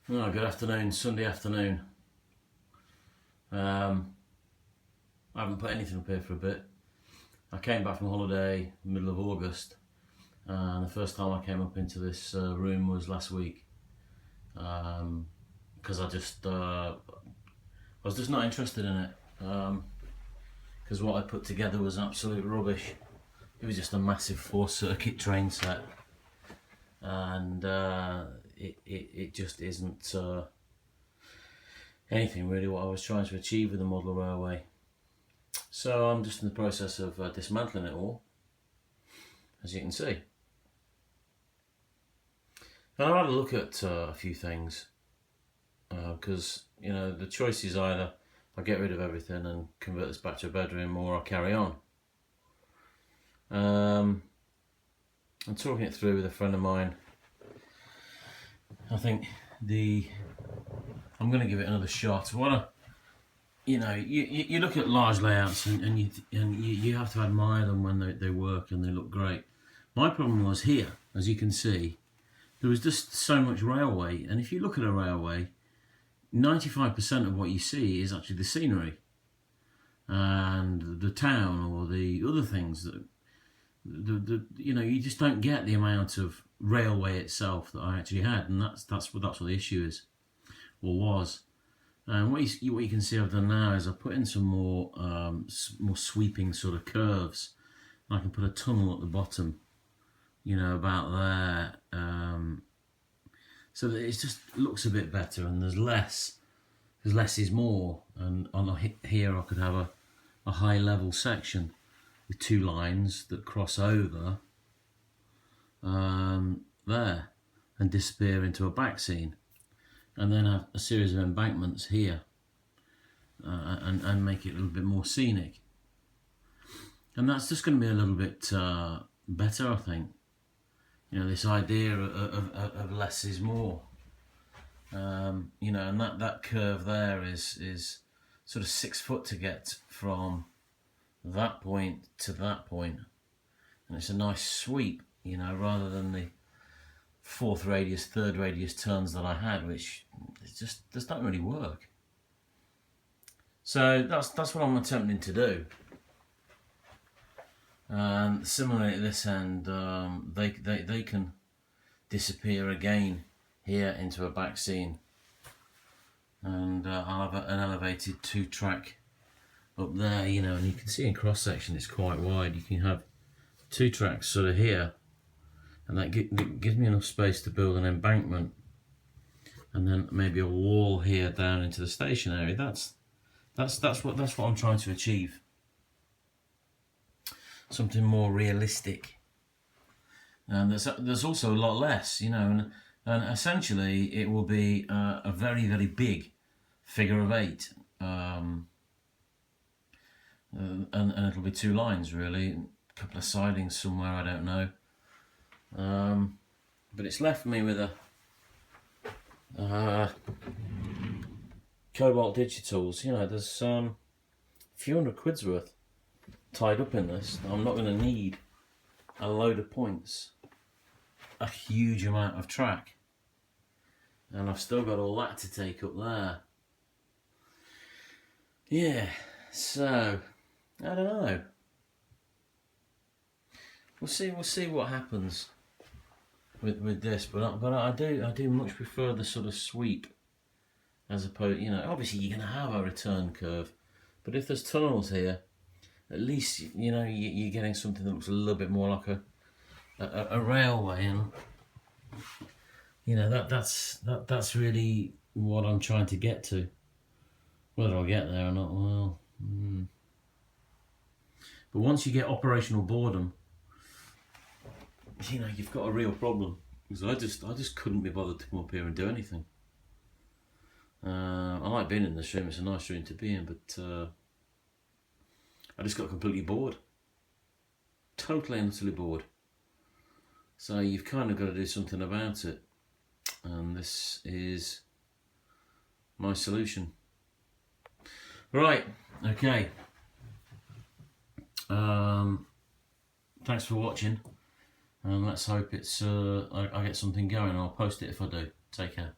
Oh, good afternoon, Sunday afternoon. I haven't put anything up here for a bit. I came back from holiday middle of August, and the first time I came up into this room was last week, because I was just not interested in it, because what I put together was absolute rubbish. It was just a massive 4-circuit train set, and it just isn't anything really what I was trying to achieve with the model railway. So I'm just in the process of dismantling it all, as you can see. And I had a look at a few things, because the choice is either I get rid of everything and convert this back to a bedroom, or I carry on. I'm talking it through with a friend of mine. I think I'm going to give it another shot. You look at large layouts and you have to admire them when they work and they look great. My problem was here, as you can see, there was just so much railway, and if you look at a railway, 95% of what you see is actually the scenery and the town or the other things that you just don't get the amount of railway itself that I actually had, and that's what the issue is, or was. And what you can see I've done now is I've put in some more sweeping sort of curves. And I can put a tunnel at the bottom, about there, so that it just looks a bit better, and there's less, because less is more. And here I could have a high level section with 2 lines that cross over there and disappear into a back scene, and then have a series of embankments here, and make it a little bit more scenic. And that's just going to be a little bit better, I think. This idea of less is more. And that curve there is sort of 6 foot to get from that point to that point, and it's a nice sweep, rather than the 4th radius, 3rd radius turns that I had, which just don't really work. So that's what I'm attempting to do. And similarly at this end, they can disappear again here into a back scene, and I'll have an elevated 2-track up there, and you can see in cross section it's quite wide. You can have 2 tracks sort of here, and that gives me enough space to build an embankment, and then maybe a wall here down into the station area. That's what I'm trying to achieve. Something more realistic, and there's also a lot less, and essentially it will be a very, very big figure of 8, and it'll be 2 lines really, a couple of sidings somewhere, I don't know. But it's left me with a Cobalt Digitals. There's a few hundred quid's worth tied up in this. I'm not going to need a load of points, a huge amount of track, and I've still got all that to take up there. Yeah, so I don't know. We'll see what happens with this, but I do much prefer the sort of sweep, as opposed, obviously you're going to have a return curve, but if there's tunnels here, at least you're getting something that looks a little bit more like a railway, and that's really what I'm trying to get to. Whether I'll get there or not, well. But once you get operational boredom, you've got a real problem. Because I just couldn't be bothered to come up here and do anything. I like being in this room, it's a nice room to be in, but I just got completely bored. Totally and utterly bored. So you've kind of got to do something about it. And this is my solution. Right, okay. Thanks for watching, and let's hope I get something going. I'll post it if I do. Take care.